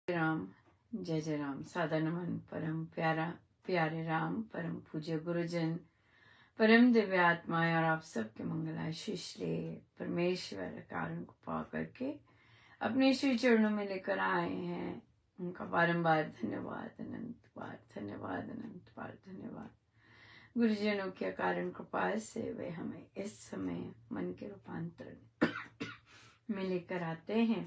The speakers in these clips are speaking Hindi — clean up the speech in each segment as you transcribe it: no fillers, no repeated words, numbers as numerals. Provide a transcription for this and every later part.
राम जय जय राम। सादा नमन परम प्यारे राम, परम पूज्य गुरुजन, परम दिव्य आत्माएं और आप सबके मंगलाशीष ले परमेश्वर कारण को पा करके अपने श्री चरणों में लेकर आए हैं। उनका बारंबार धन्यवाद, अनंत बार धन्यवाद, अनंत बार धन्यवाद। गुरुजनों के कारण कृपा से वे हमें इस समय मन के रूपांतरण में लेकर आते हैं।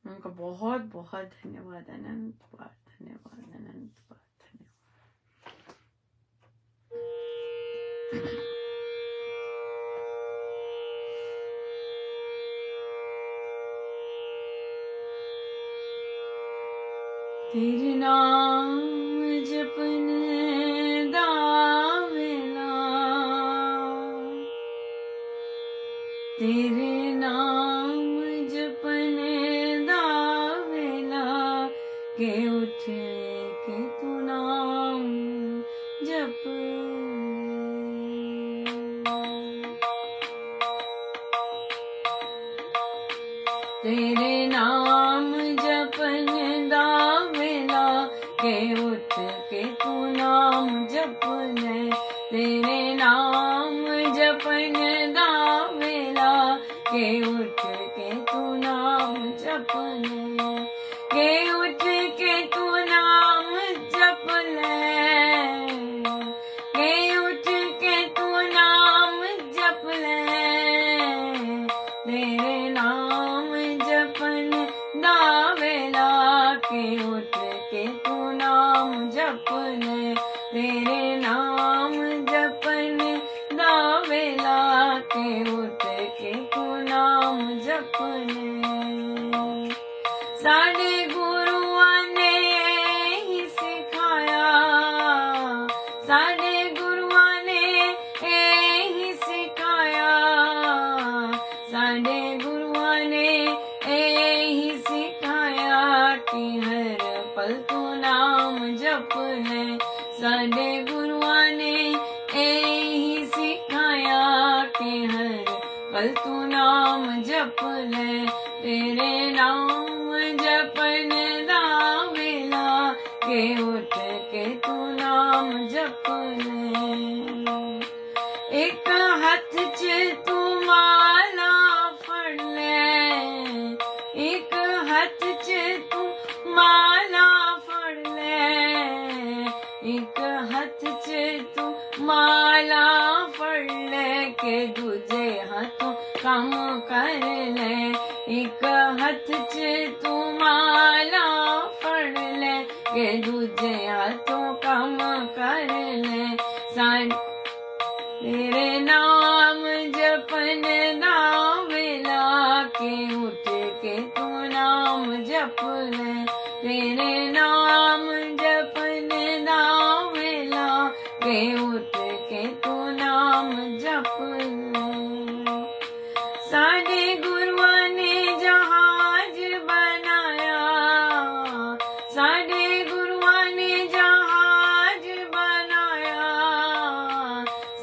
उनका बहुत बहुत धन्यवाद, अनंत बार धन्यवाद, अनंत बार धन्यवाद। तेरे नाम जपने दावेला, तेरे नाम जपने के उठ के तू नाम जप। तेरे नाम जपन दावेला के उठ के तू नाम जपने। तेरे नाम जपन दावेला के उठ के तू नाम जपने। के उठ के तू नाम जप ले, के उठ के तू नाम जप ले। तेरे नाम जपन दावेला के उठ के तू नाम जप ले। तेरे नाम जपन दावेला के उठ के तू नाम जप ले। साढ़े गुरुआं ने ही सिखाया, साढ़े गुरुआं ने ही सिखाया, साढ़े गुरुआं ने ही सिखाया कि हर पल तू नाम जप ले। साढ़े गुरुआं ने ही सिखाया कि हर पल तू नाम जप ले। तेरे नाम जपन दावेला के उठ के तू नाम जप ले। एक हाथ च तू माला फड़ ले, एक हाथ च तू माला फड़ ले। एक हाथ च तू माला फड़ ले के दूजे हाथों काम कर ले। एक हाथ च तू माला फड़ ले के दूजे हाथों काम कर ले। तेरे नाम जपन दावेला के उठ के तू नाम जप ले। तेरे नाम जपन दावेला के उठ के तू नाम जप ले। साढ़े गुरुआं ने जहाज बनाया, साढ़े गुरुआं ने जहाज बनाया,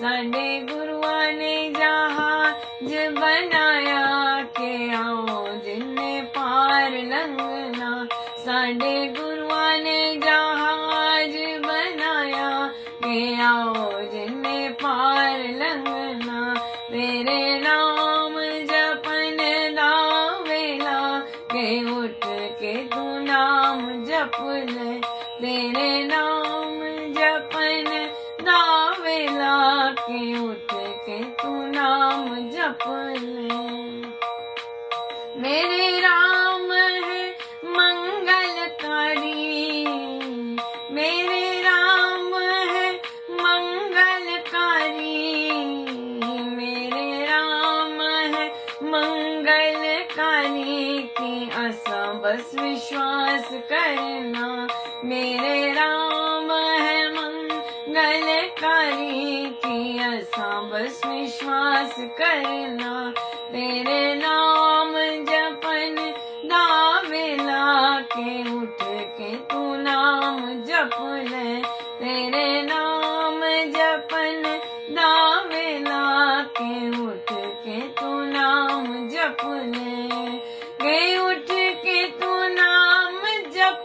साढ़े गुरुआं ने जहाज बनाया के आओ जिन्ने पार लंघना। साढ़े गुरुआं ने जहाज बनाया के आओ जिन्ने पार लंघना। तेरे नाम जपन दावेला के उठ के तू नाम जप ले। तेरे नाम जपन दावेला के उठ के तू नाम जप ले। मेरे राम है मंगलकारी, मेरे राम है मंगलकारी, मेरे राम है मंगलकारी की आशा बस विश्वास करना। मेरे राम है मंगलकारी की आशा बस विश्वास करना। तेरे नाम जपन दावेला के उठ के तू नाम जप ले। तेरे नाम जपन दावेला के उठ के तू नाम जप ले। के उठ के तू नाम जप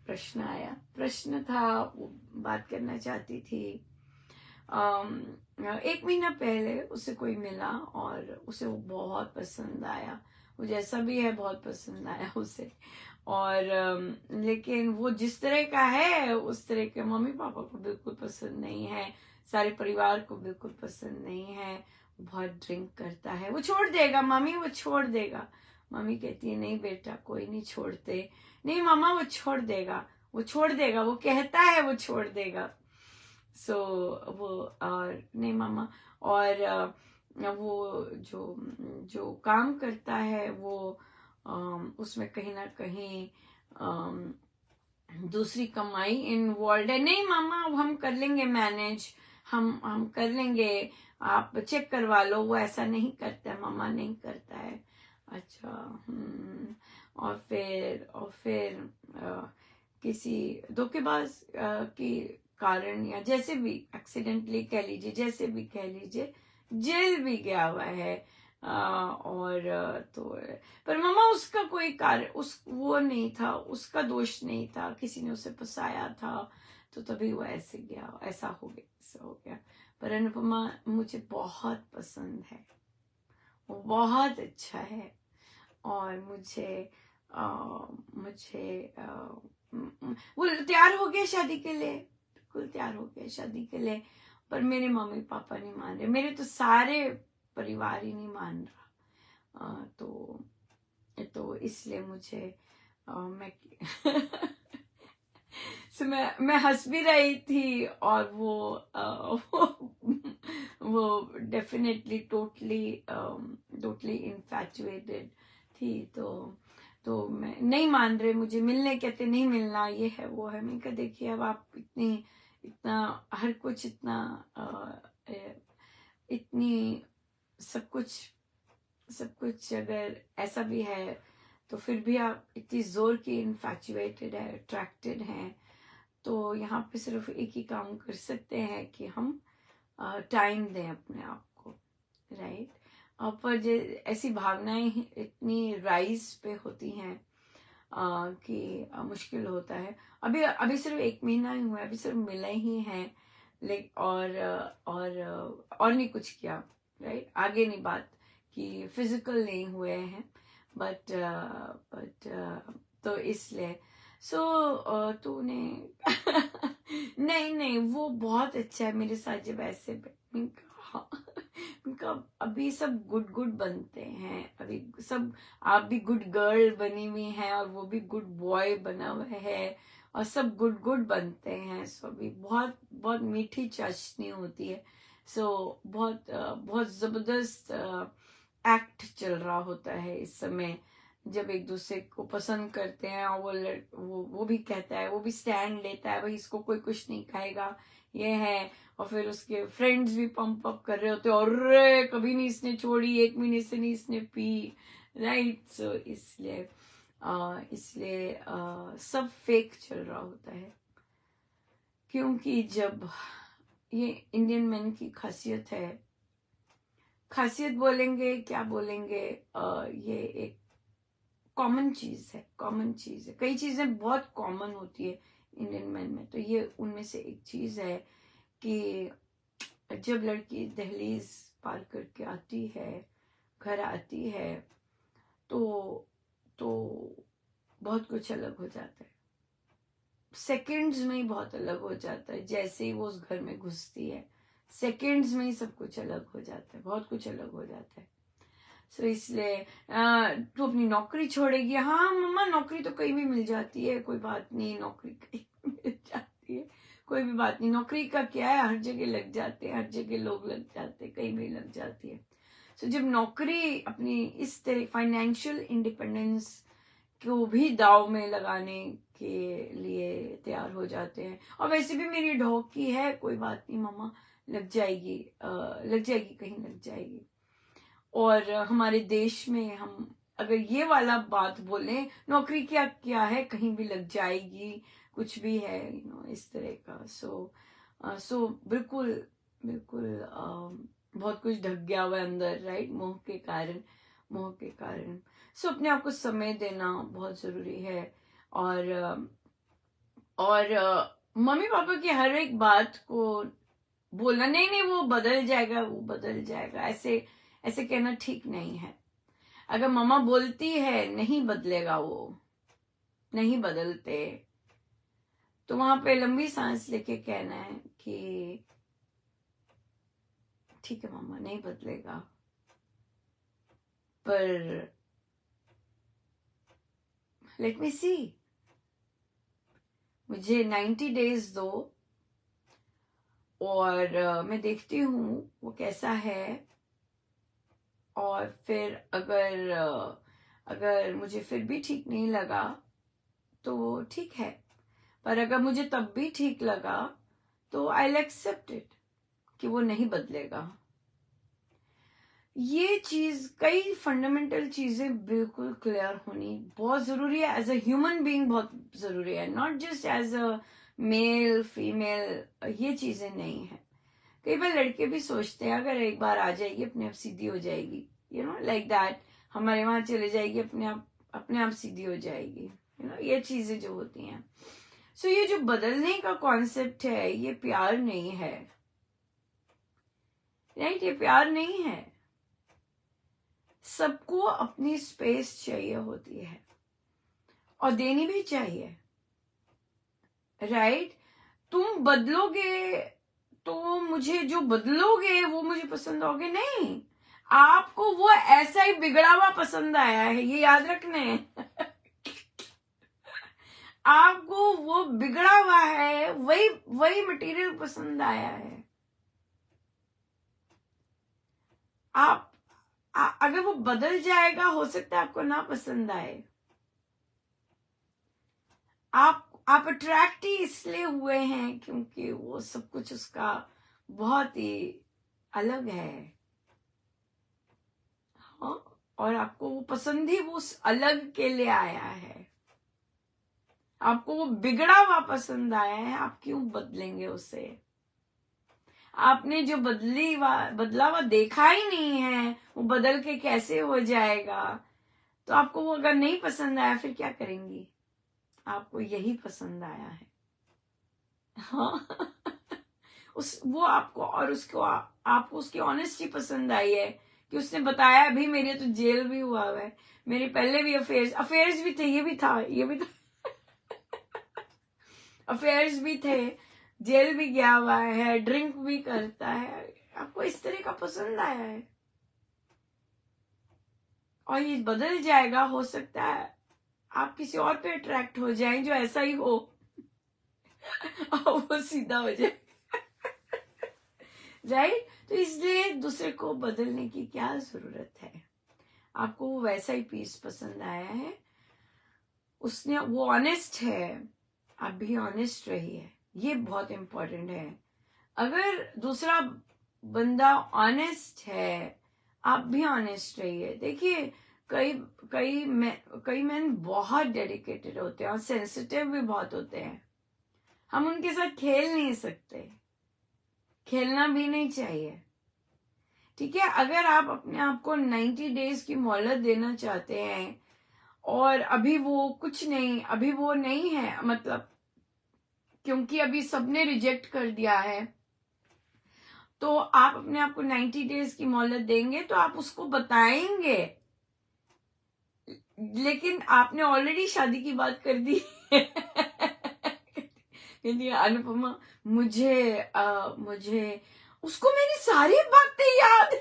प्रश्न आया, प्रश्न था, वो बात करना चाहती थी। 1 महीना पहले उसे कोई मिला और उसे वो बहुत पसंद आया, वो जैसा भी है बहुत पसंद आया उसे। और लेकिन वो जिस तरह का है उस तरह के मम्मी पापा को बिल्कुल पसंद नहीं है, सारे परिवार को बिल्कुल पसंद नहीं है। वो बहुत ड्रिंक करता है। वो छोड़ देगा मम्मी, वो छोड़ देगा। मम्मी कहती है नहीं बेटा कोई नहीं छोड़ते। नहीं मामा वो छोड़ देगा, वो छोड़ देगा, वो कहता है वो छोड़ देगा। सो वो और नहीं मामा। और वो जो जो काम करता है वो उसमें कहीं ना कहीं दूसरी कमाई इन्वॉल्व है। नहीं मामा अब हम कर लेंगे मैनेज, हम कर लेंगे, आप चेक करवा लो। वो ऐसा नहीं करता है मामा, नहीं करता है। अच्छा और फिर किसी धोखेबाज की कारण या जैसे भी एक्सीडेंटली कह लीजिए, जैसे भी कह लीजिए, जेल भी गया हुआ है। और तो पर मम्मा उसका कोई कार्य उस वो नहीं था, उसका दोष नहीं था, किसी ने उसे फंसाया था तो तभी वो ऐसे गया, ऐसा हो गया, ऐसा हो गया। पर अनुपमा मुझे बहुत पसंद है, वो बहुत अच्छा है। और मुझे वो तैयार हो गया शादी के लिए, बिल्कुल तैयार हो गया शादी के लिए। पर मेरे मम्मी पापा नहीं मान रहे, मेरे तो सारे परिवार ही नहीं मान रहा। तो इसलिए मुझे मैं सो मैं हंस भी रही थी और वो डेफिनेटली टोटली इन्फैचुएटेड थी। तो मैं नहीं मान रहे, मुझे मिलने कहते नहीं मिलना, ये है वो है। मैं कहा देखिए अब आप इतना हर कुछ इतनी सब कुछ अगर ऐसा भी है तो फिर भी आप इतनी जोर की इन्फैचुएटेड है, अट्रैक्टेड हैं, तो यहाँ पे सिर्फ एक ही काम कर सकते हैं कि हम टाइम दें अपने आप को, राइट। पर ऐसी भावनाएं इतनी राइज पे होती हैं कि मुश्किल होता है। अभी अभी सिर्फ 1 महीना ही हुआ है, अभी सिर्फ मिले ही हैं, और नहीं कुछ किया, राइट। आगे नहीं बात कि फिजिकल नहीं हुए हैं, बट तो इसलिए तूने नहीं नहीं वो बहुत अच्छा है मेरे साथ जब ऐसे उनका अभी सब गुड गुड बनते हैं, अभी सब आप भी गुड गर्ल बनी हुई हैं और वो भी गुड बॉय बना हुआ है और सब गुड गुड बनते हैं। सो अभी बहुत बहुत मीठी चाशनी होती है। बहुत जबरदस्त एक्ट चल रहा होता है इस समय, जब एक दूसरे को पसंद करते हैं और वो भी कहता है, वो भी स्टैंड लेता है भाई इसको कोई कुछ नहीं खाएगा, ये है। और फिर उसके फ्रेंड्स भी पंप अप कर रहे होते हैं, और कभी नहीं इसने छोड़ी, 1 महीने से नहीं इसने पी, राइट। सो इसलिए सब फेक चल रहा होता है, क्योंकि जब ये इंडियन मैन की खासियत है, खासियत बोलेंगे क्या बोलेंगे, ये एक कॉमन चीज है, कॉमन चीज है। कई चीजें बहुत कॉमन होती है इंडियन मैन में, तो ये उनमें से एक चीज है कि जब लड़की दहलीज पार करके आती है, घर आती है, तो बहुत कुछ अलग हो जाता है। सेकंड्स में ही बहुत अलग हो जाता है, जैसे ही वो उस घर में घुसती है सेकंड्स में ही सब कुछ अलग हो जाता है, बहुत कुछ अलग हो जाता है। इसलिए तू अपनी नौकरी छोड़ेगी, हाँ मम्मा नौकरी तो कहीं भी मिल जाती है, कोई बात नहीं, नौकरी कहीं मिल जाती है, कोई भी बात नहीं, नौकरी का क्या है, हर जगह लग जाते हैं, हर जगह लोग लग जाते हैं, कहीं भी लग जाती है। जब नौकरी अपनी इस तरह फाइनेंशियल इंडिपेंडेंस को भी दाव में लगाने के लिए तैयार हो जाते हैं, और वैसे भी मेरी ढोकी है, कोई बात नहीं मम्मा लग जाएगी, कहीं लग जाएगी। और हमारे देश में हम अगर ये वाला बात बोलें, नौकरी क्या क्या है, कहीं भी लग जाएगी, कुछ भी है इस तरह का। बिल्कुल बिल्कुल बहुत कुछ ढक गया हुआ है अंदर, राइट, मोह के कारण। अपने आप को समय देना बहुत जरूरी है। और और मम्मी पापा की हर एक बात को बोलना नहीं नहीं वो बदल जाएगा, वो बदल जाएगा, ऐसे ऐसे कहना ठीक नहीं है। अगर मम्मा बोलती है नहीं बदलेगा, वो नहीं बदलते, तो वहां पे लंबी सांस लेके कहना है कि ठीक है मम्मा नहीं बदलेगा, पर लेट मी सी, मुझे 90 डेज दो और मैं देखती हूँ वो कैसा है। और फिर अगर मुझे फिर भी ठीक नहीं लगा तो ठीक है, पर अगर मुझे तब भी ठीक लगा तो आई विल एक्सेप्ट इट कि वो नहीं बदलेगा। ये चीज, कई फंडामेंटल चीजें बिल्कुल क्लियर होनी बहुत जरूरी है। एज अ ह्यूमन बीइंग बहुत जरूरी है, not just as a male female, ये चीजें नहीं है। कई बार लड़के भी सोचते हैं अगर एक बार आ जाएगी अपने आप सीधी हो जाएगी, यू नो लाइक दैट, हमारे वहां चले जाएगी अपने आप सीधी हो जाएगी, यू नो ये चीजें जो होती हैं। सो ये जो बदलने का कॉन्सेप्ट है ये प्यार नहीं है, राइट? ये प्यार नहीं है। सबको अपनी स्पेस चाहिए होती है और देनी भी चाहिए, राइट? तुम बदलोगे तो मुझे जो बदलोगे वो मुझे पसंद आओगे नहीं, आपको वो ऐसा ही बिगड़ा हुआ पसंद आया है, ये याद रखने आपको वो बिगड़ा हुआ है, वही मटेरियल पसंद आया है। अगर वो बदल जाएगा हो सकता है आपको ना पसंद आए। आप अट्रैक्ट ही इसलिए हुए हैं क्योंकि वो सब कुछ उसका बहुत ही अलग है, हाँ? और आपको वो पसंद ही वो उस अलग के लिए आया है, आपको वो बिगड़ा हुआ पसंद आया है, आप क्यों बदलेंगे उसे? आपने जो बदला हुआ देखा ही नहीं है, वो बदल के कैसे हो जाएगा? तो आपको वो अगर नहीं पसंद आया फिर क्या करेंगी? आपको यही पसंद आया है, हाँ? वो आपको, और आपको उसकी ऑनेस्टी पसंद आई है कि उसने बताया अभी मेरे तो जेल भी हुआ है, मेरे पहले भी अफेयर्स भी थे, ये भी था अफेयर्स भी थे, जेल भी गया हुआ है, ड्रिंक भी करता है, आपको इस तरह का पसंद आया है। और ये बदल जाएगा, हो सकता है आप किसी और पे अट्रैक्ट हो जाएं जो ऐसा ही हो और वो सीधा हो जाए, राइट? तो इसलिए दूसरे को बदलने की क्या जरूरत है? आपको वो वैसा ही पीस पसंद आया है, उसने वो ऑनेस्ट है, आप भी ऑनेस्ट रहिए, ये बहुत इंपॉर्टेंट है। अगर दूसरा बंदा ऑनेस्ट है, आप भी ऑनेस्ट रहिए। देखिए कई मैन बहुत डेडिकेटेड होते हैं और सेंसिटिव भी बहुत होते हैं, हम उनके साथ खेल नहीं सकते, खेलना भी नहीं चाहिए, ठीक है? अगर आप अपने आप को 90 डेज की मोहलत देना चाहते हैं और अभी वो कुछ नहीं, अभी वो नहीं है, मतलब क्योंकि अभी सबने रिजेक्ट कर दिया है, तो आप अपने आप को 90 डेज की मोहलत देंगे तो आप उसको बताएंगे, लेकिन आपने ऑलरेडी शादी की बात कर दी अनुपमा मुझे उसको मेरी सारी बातें याद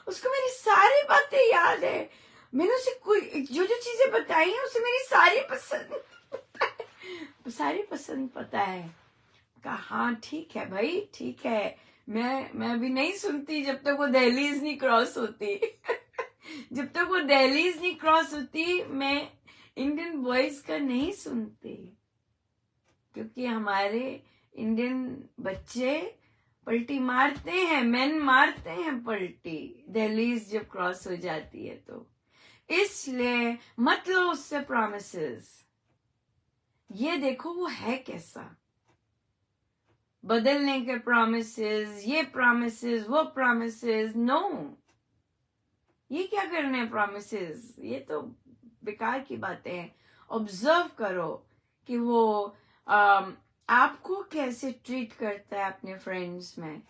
उसको मेरी सारी बातें याद है, मैंने उसे कोई जो चीजें बताई हैं उसे मेरी सारी पसंद पता है। कहा हाँ ठीक है भाई, ठीक है, मैं अभी नहीं सुनती जब तक वो दहलीज नहीं क्रॉस होती जब तक वो दहलीज नहीं क्रॉस होती मैं इंडियन बॉयज का नहीं सुनती, क्योंकि हमारे इंडियन बच्चे पलटी मारते हैं, मेन मारते हैं पलटी दहलीज जब क्रॉस हो जाती है तो। इसलिए मत लो उससे प्रॉमिसेस, ये देखो वो है कैसा, बदलने के प्रॉमिसेस, ये प्रॉमिसेस, वो प्रॉमिसेस, नो, ये क्या करने प्रॉमिसेस, ये तो बेकार की बातें हैं। ऑब्जर्व करो कि वो आपको कैसे ट्रीट करता है अपने फ्रेंड्स में।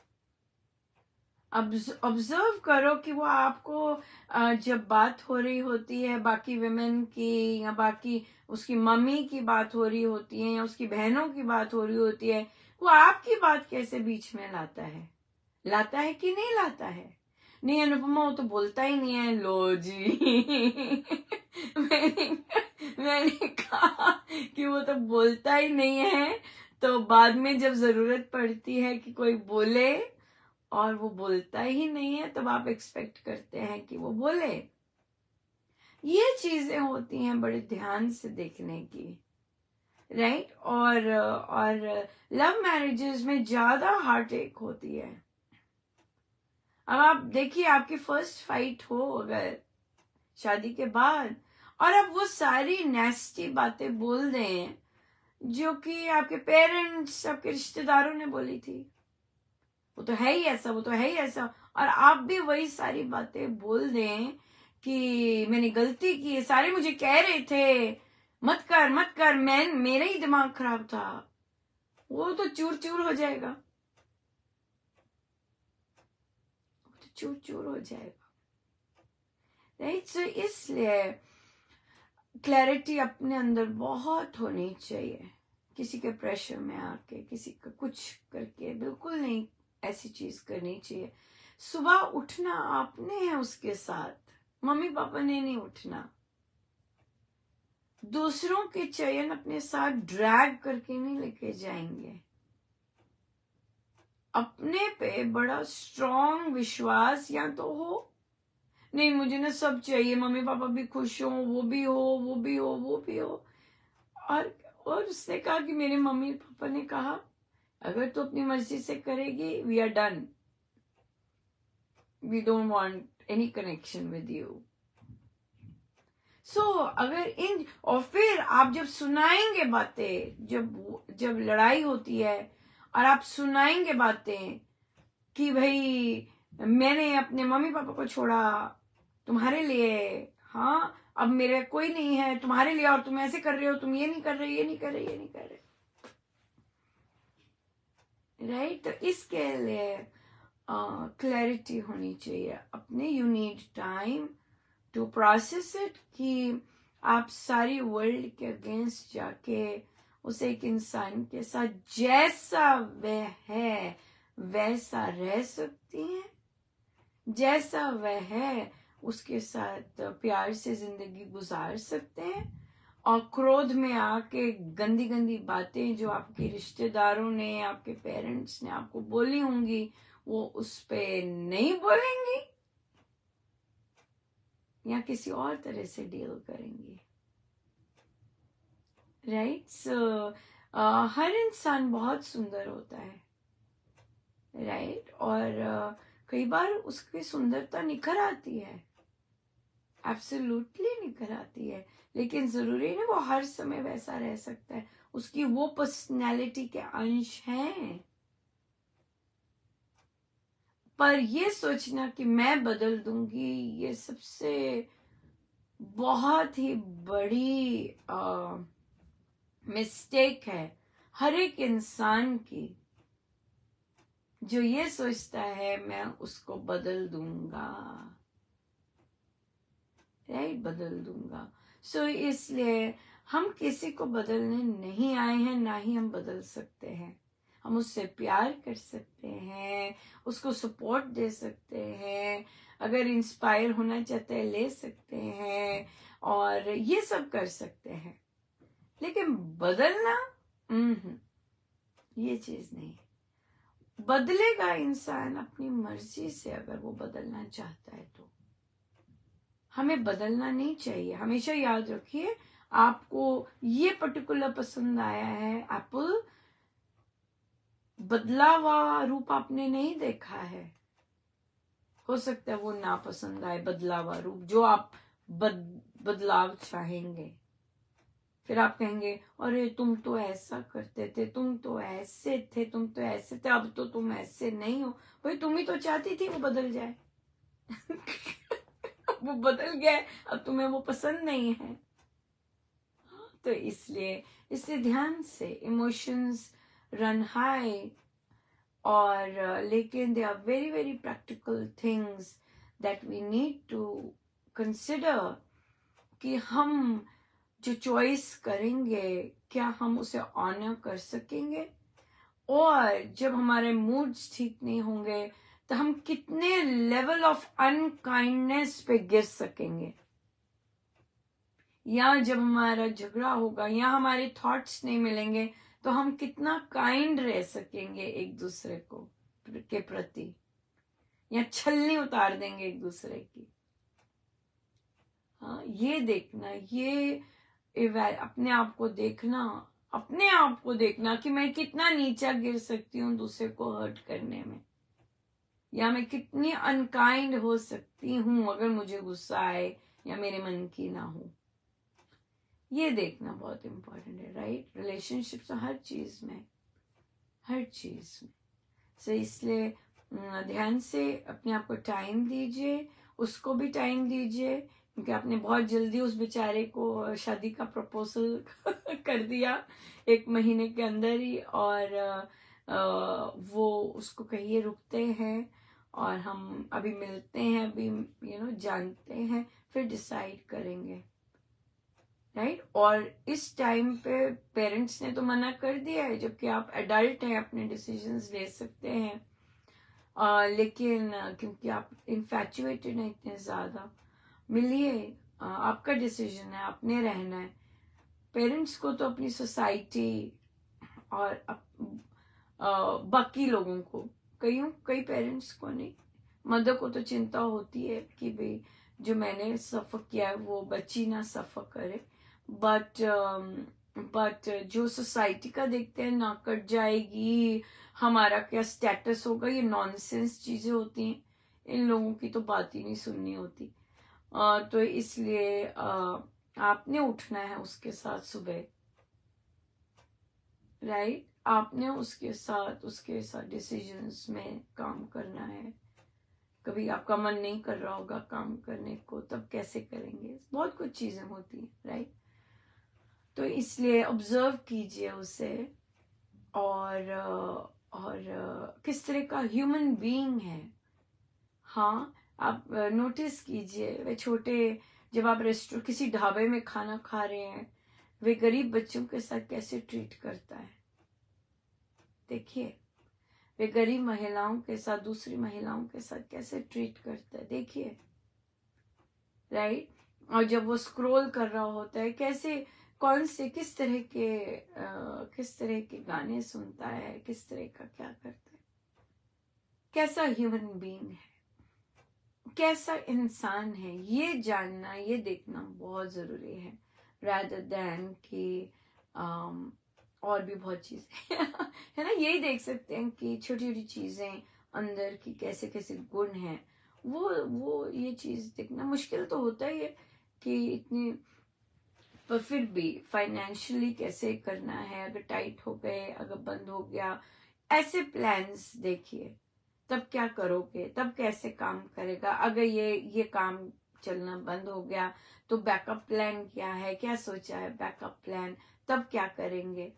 ऑब्जर्व करो कि वो आपको जब बात हो रही होती है बाकी विमेन की, या बाकी उसकी मम्मी की बात हो रही होती है, या उसकी बहनों की बात हो रही होती है, वो आपकी बात कैसे बीच में लाता है कि नहीं लाता है। नहीं अनुपमा, वो तो बोलता ही नहीं है। लो जी मैंने कहा कि वो तो बोलता ही नहीं है, तो बाद में जब जरूरत पड़ती है कि कोई बोले और वो बोलता ही नहीं है, तब आप एक्सपेक्ट करते हैं कि वो बोले। ये चीजें होती हैं बड़े ध्यान से देखने की, राइट। और लव मैरिजेस में ज्यादा हार्ट अटैक होती है। अब आप देखिए, आपकी फर्स्ट फाइट हो अगर शादी के बाद, और अब वो सारी नेस्टी बातें बोल दें जो कि आपके पेरेंट्स, आपके रिश्तेदारों ने बोली थी, वो तो है ही ऐसा, वो तो है ही ऐसा, और आप भी वही सारी बातें बोल दें कि मैंने गलती की, सारे मुझे कह रहे थे मत कर मत कर, मेरा ही दिमाग खराब था, वो तो चूर चूर हो जाएगा, तो चूर चूर हो जाएगा, राइट। सो इसलिए क्लैरिटी अपने अंदर बहुत होनी चाहिए। किसी के प्रेशर में आके, किसी का कुछ करके बिल्कुल नहीं ऐसी चीज करनी चाहिए। सुबह उठना आपने है उसके साथ, मम्मी पापा ने नहीं उठना। दूसरों के चयन अपने साथ ड्रैग करके नहीं लेके जाएंगे। अपने पे बड़ा स्ट्रॉन्ग विश्वास या तो हो, नहीं मुझे ना सब चाहिए, मम्मी पापा भी खुश हो, वो भी हो, वो भी हो, वो भी हो। और उसने कहा कि मेरे मम्मी पापा ने कहा अगर तू अपनी मर्जी से करेगी, we are done, we don't want any connection with you. So अगर इन, और फिर आप जब सुनाएंगे बातें, जब लड़ाई होती है और आप सुनाएंगे बातें कि भाई मैंने अपने मम्मी पापा को छोड़ा तुम्हारे लिए, हाँ अब मेरे कोई नहीं है तुम्हारे लिए, और तुम ऐसे कर रहे हो, तुम ये नहीं कर रहे, ये नहीं कर रहे, ये नहीं कर रहे, राइट। तो इसके लिए क्लैरिटी होनी चाहिए अपने। You need time to process it, कि आप सारी वर्ल्ड के अगेंस्ट जाके उस एक इंसान के साथ जैसा वह है वैसा रह सकती हैं, जैसा वह है उसके साथ प्यार से जिंदगी गुजार सकते हैं, और क्रोध में आके गंदी गंदी बातें जो आपके रिश्तेदारों ने, आपके पेरेंट्स ने आपको बोली होंगी, वो उस पे नहीं बोलेंगी या किसी और तरह से डील करेंगी, राइट। सो हर इंसान बहुत सुंदर होता है, राइट। और कई बार उसकी सुंदरता निखर आती है, एब्सोल्युटली निखर आती है, लेकिन जरूरी नहीं वो हर समय वैसा रह सकता है। उसकी वो पर्सनैलिटी के अंश हैं, पर ये सोचना कि मैं बदल दूंगी, ये सबसे बहुत ही बड़ी मिस्टेक है हर एक इंसान की, जो ये सोचता है मैं उसको बदल दूंगा, राइट, बदल दूंगा। सो इसलिए हम किसी को बदलने नहीं आए हैं, ना ही हम बदल सकते हैं। हम उससे प्यार कर सकते हैं, उसको सपोर्ट दे सकते हैं, अगर इंस्पायर होना चाहते हैं ले सकते हैं, और ये सब कर सकते हैं, लेकिन बदलना ये चीज नहीं। बदलेगा इंसान अपनी मर्जी से, अगर वो बदलना चाहता है तो। हमें बदलना नहीं चाहिए। हमेशा याद रखिए, आपको ये पर्टिकुलर पसंद आया है एप्पल, बदला हुआ रूप आपने नहीं देखा है, हो सकता है वो ना पसंद आए बदला हुआ रूप, जो आप बदलाव चाहेंगे। फिर आप कहेंगे अरे तुम तो ऐसा करते थे, तुम तो ऐसे थे, तुम तो ऐसे थे, अब तो तुम ऐसे नहीं हो। भाई तुम ही तो चाहती थी वो बदल जाए वो बदल गया, अब तुम्हें वो पसंद नहीं है, तो इसलिए ध्यान से इमोशंस रन हाई, और लेकिन they are very very practical things that we need to consider कि हम जो चॉइस करेंगे क्या हम उसे ऑनर कर सकेंगे, और जब हमारे मूड्स ठीक नहीं होंगे तो हम कितने लेवल ऑफ अनकाइंडनेस पे गिर सकेंगे, या जब हमारा झगड़ा होगा या हमारे थॉट्स नहीं मिलेंगे तो हम कितना काइंड रह सकेंगे एक दूसरे को के प्रति, या छलनी उतार देंगे एक दूसरे की। हाँ, ये देखना, ये अपने आप को देखना कि मैं कितना नीचा गिर सकती हूँ दूसरे को हर्ट करने में, या मैं कितनी अनकाइंड हो सकती हूँ अगर मुझे गुस्सा आए या मेरे मन की ना हो। ये देखना बहुत इम्पोर्टेंट है, राइट? रिलेशनशिप्स हर चीज में सो इसलिए ध्यान से अपने आप को टाइम दीजिए, उसको भी टाइम दीजिए, क्योंकि आपने बहुत जल्दी उस बेचारे को शादी का प्रपोजल कर दिया 1 महीने के अंदर ही, और वो उसको कहिए रुकते हैं और हम अभी मिलते हैं, अभी जानते हैं, फिर डिसाइड करेंगे, राइट? और इस टाइम पे पेरेंट्स ने तो मना कर दिया है, जबकि आप एडल्ट हैं, अपने डिसीजंस ले सकते हैं, लेकिन क्योंकि आप इन्फैचुएटेड हैं इतने ज्यादा, मिलिए, आपका डिसीजन है, आपने रहना है। पेरेंट्स को तो अपनी सोसाइटी और बाकी लोगों को, कई पेरेंट्स को नहीं, मदर को तो चिंता होती है कि भाई जो मैंने सफर किया है वो बच्ची ना सफर करे, बट जो सोसाइटी का देखते हैं, ना कट जाएगी, हमारा क्या स्टेटस होगा, ये नॉनसेंस चीजें होती हैं, इन लोगों की तो बात ही नहीं सुननी होती। तो इसलिए आपने उठना है उसके साथ सुबह, राइट? आपने उसके साथ डिसीजंस में काम करना है। कभी आपका मन नहीं कर रहा होगा काम करने को, तब कैसे करेंगे? बहुत कुछ चीजें होती हैं, राइट? तो इसलिए ऑब्जर्व कीजिए उसे, और किस तरह का ह्यूमन बीइंग है। हाँ, आप नोटिस कीजिए, वे छोटे, जब आप रेस्टोरेंट किसी ढाबे में खाना खा रहे हैं, वे गरीब बच्चों के साथ कैसे ट्रीट करता है, देखिए। वे गरीब महिलाओं के साथ, दूसरी महिलाओं के साथ कैसे ट्रीट करता है, देखिए, राइट? और जब वो स्क्रॉल कर रहा होता है, कैसे, किस तरह के गाने सुनता है, किस तरह का क्या करता है, कैसा ह्यूमन बीइंग है, कैसा इंसान है, ये जानना, ये देखना बहुत जरूरी है, rather than कि और भी बहुत चीजें है ना, यही देख सकते हैं कि छोटी छोटी चीजें अंदर की कैसे कैसे गुण हैं, वो ये चीज देखना मुश्किल तो होता ही है कि इतनी, पर फिर भी फाइनेंशियली कैसे करना है, अगर टाइट हो गए, अगर बंद हो गया, ऐसे प्लान्स देखिए, तब क्या करोगे, तब कैसे काम करेगा, अगर ये काम चलना बंद हो गया तो बैकअप प्लान क्या है, क्या सोचा है बैकअप प्लान, तब क्या करेंगे।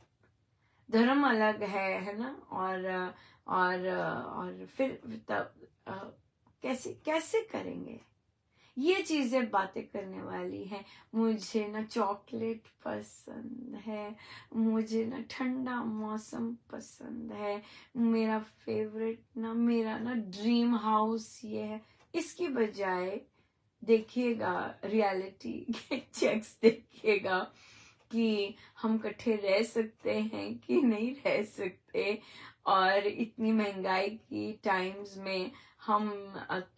धर्म अलग है ना, और फिर तब कैसे करेंगे, ये चीजें बातें करने वाली है। मुझे ना चॉकलेट पसंद है, मुझे ना ठंडा मौसम पसंद है, मेरा मेरा ना ड्रीम हाउस ये है, इसकी बजाय देखिएगा रियलिटी के चेक्स, देखिएगा कि हम इकट्ठे रह सकते हैं कि नहीं रह सकते, और इतनी महंगाई की टाइम्स में हम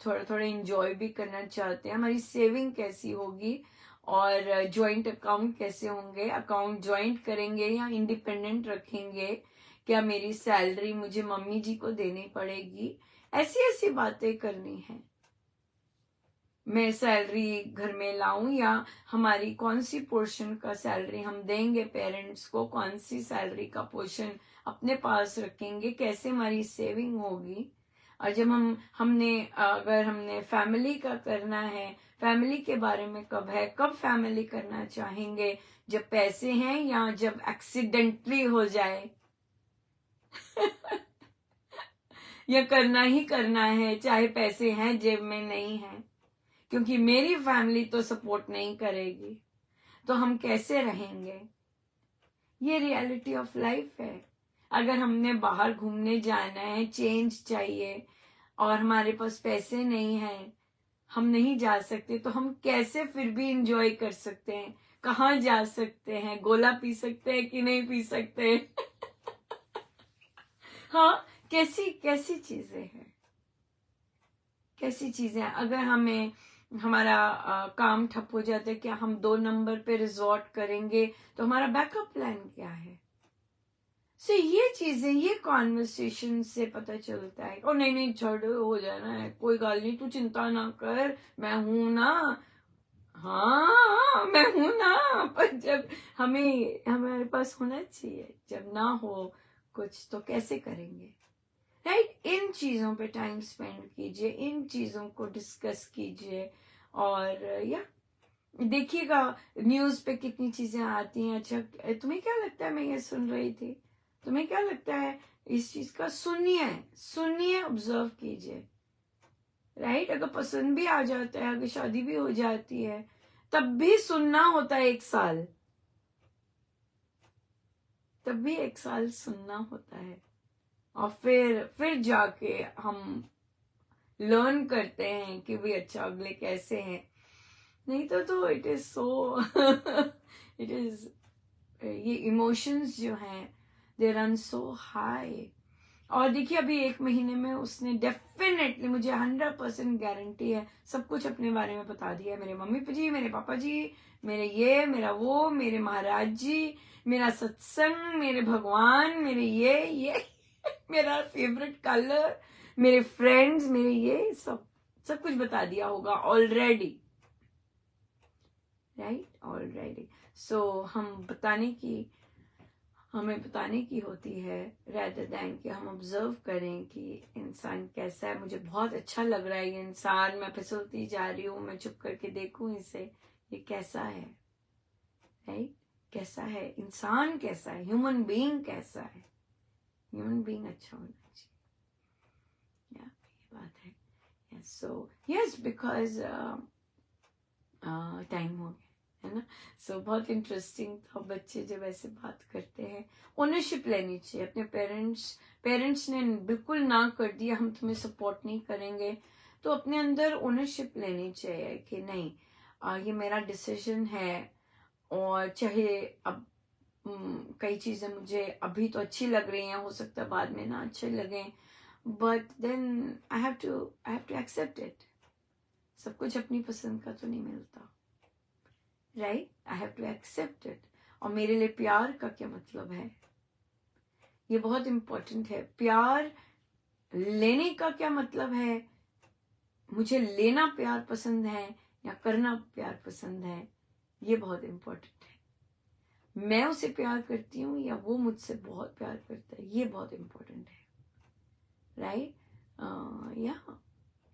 थोड़ा थोड़ा एंजॉय भी करना चाहते हैं, हमारी सेविंग कैसी होगी, और जॉइंट अकाउंट कैसे होंगे, अकाउंट जॉइंट करेंगे या इंडिपेंडेंट रखेंगे, क्या मेरी सैलरी मुझे मम्मी जी को देनी पड़ेगी, ऐसी ऐसी बातें करनी है। मैं सैलरी घर में लाऊं, या हमारी कौन सी पोर्शन का सैलरी हम देंगे पेरेंट्स को, कौन सी सैलरी का पोर्शन अपने पास रखेंगे, कैसे हमारी सेविंग होगी, और जब हमने फैमिली का करना है, फैमिली के बारे में कब फैमिली करना चाहेंगे, जब पैसे हैं या जब एक्सीडेंटली हो जाए या करना ही करना है चाहे पैसे हैं जेब में नहीं है, क्योंकि मेरी फैमिली तो सपोर्ट नहीं करेगी, तो हम कैसे रहेंगे? ये रियलिटी ऑफ लाइफ है। अगर हमने बाहर घूमने जाना है, चेंज चाहिए और हमारे पास पैसे नहीं है, हम नहीं जा सकते, तो हम कैसे फिर भी इंजॉय कर सकते हैं? कहाँ जा सकते हैं? गोला पी सकते हैं कि नहीं पी सकते? हाँ, कैसी कैसी चीजें हैं, कैसी चीजें हैं। अगर हमें हमारा काम ठप हो जाता है, क्या हम 2 नंबर पे रिजॉर्ट करेंगे? तो हमारा बैकअप प्लान क्या है? ये चीजें, ये कॉन्वर्सेशन से पता चलता है। और नहीं छोड़, हो जाना है, कोई गाल नहीं, तू चिंता ना कर, मैं हूं ना। हाँ, मैं हूं ना। पर जब हमारे पास होना चाहिए, जब ना हो कुछ तो कैसे करेंगे? राइट? इन चीजों पे टाइम स्पेंड कीजिए, इन चीजों को डिस्कस कीजिए। और या देखिएगा न्यूज पे कितनी चीजें आती हैं। अच्छा, तुम्हें क्या लगता है? मैं ये सुन रही थी, तुम्हें क्या लगता है इस चीज का? सुनिए सुनिए, ऑब्जर्व कीजिए। राइट? अगर पसंद भी आ जाता है, अगर शादी भी हो जाती है, तब भी सुनना होता है 1 साल, तब भी 1 साल सुनना होता है। और फिर जाके हम लर्न करते हैं कि भाई अच्छा अगले कैसे हैं। नहीं तो it is so it is, ये इमोशंस जो हैं दे रन सो हाई। और देखिए अभी 1 महीने में उसने डेफिनेटली, मुझे 100% गारंटी है, सब कुछ अपने बारे में बता दिया। मेरे मम्मी जी, मेरे पापा जी, मेरे ये, मेरा वो, मेरे महाराज जी, मेरा सत्संग, मेरे भगवान, मेरे ये मेरा फेवरेट कलर, मेरे फ्रेंड्स, मेरे ये सब कुछ बता दिया होगा ऑलरेडी। राइट? ऑलरेडी। सो हमें बताने की होती है, rather than कि हम ऑब्जर्व करें कि इंसान कैसा है। मुझे बहुत अच्छा लग रहा है ये इंसान, मैं फिसलती जा रही हूँ, मैं चुप करके देखूं इसे, ये कैसा है? राइट? कैसा है इंसान, कैसा है ह्यूमन बीइंग, कैसा है ह्यूमन बीइंग? अच्छा होना चाहिए। ये बात है। सो यस, बिकॉज टाइम हो गया है ना। बहुत इंटरेस्टिंग था, बच्चे जब ऐसे बात करते हैं। ओनरशिप लेनी चाहिए अपने पेरेंट्स ने बिल्कुल ना कर दिया, हम तुम्हें सपोर्ट नहीं करेंगे, तो अपने अंदर ओनरशिप लेनी चाहिए कि नहीं, ये मेरा डिसीजन है। और चाहे अब कई चीजें मुझे अभी तो अच्छी लग रही हैं, हो सकता है बाद में ना अच्छे लगे, but then I have to accept it. सब कुछ अपनी पसंद का तो नहीं मिलता। Right? I have to accept it. और मेरे लिए प्यार का क्या मतलब है, ये बहुत इंपॉर्टेंट है। प्यार लेने का क्या मतलब है, मुझे लेना प्यार पसंद है या करना प्यार पसंद है, ये बहुत इंपॉर्टेंट है। मैं उसे प्यार करती हूँ या वो मुझसे बहुत प्यार करता है, ये बहुत इंपॉर्टेंट है। राइट? या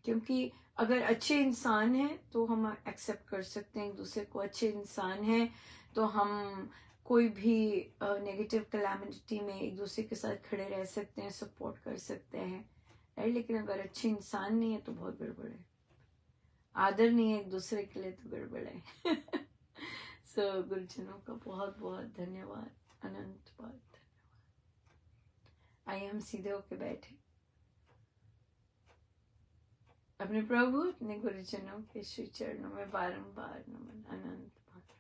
क्योंकि अगर अच्छे इंसान हैं तो हम एक्सेप्ट कर सकते हैं एक दूसरे को, अच्छे इंसान हैं तो हम कोई भी नेगेटिव कैलामिटी में एक दूसरे के साथ खड़े रह सकते हैं, सपोर्ट कर सकते हैं। राइट? लेकिन अगर अच्छे इंसान नहीं है तो बहुत गड़बड़ है, आदर नहीं है एक दूसरे के लिए तो गड़बड़ है। गुरुजनों का बहुत बहुत धन्यवाद, अनंत बहुत धन्यवाद। आइए हम सीधे होके बैठे, अपने प्रभु अपने गुरुजनों के श्री चरणों में बारंबार नमन, अनंत भाग्य।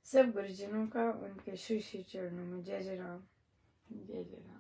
सब गुरुजनों का उनके श्री श्री चरणों में जय जय राम, जय जय राम।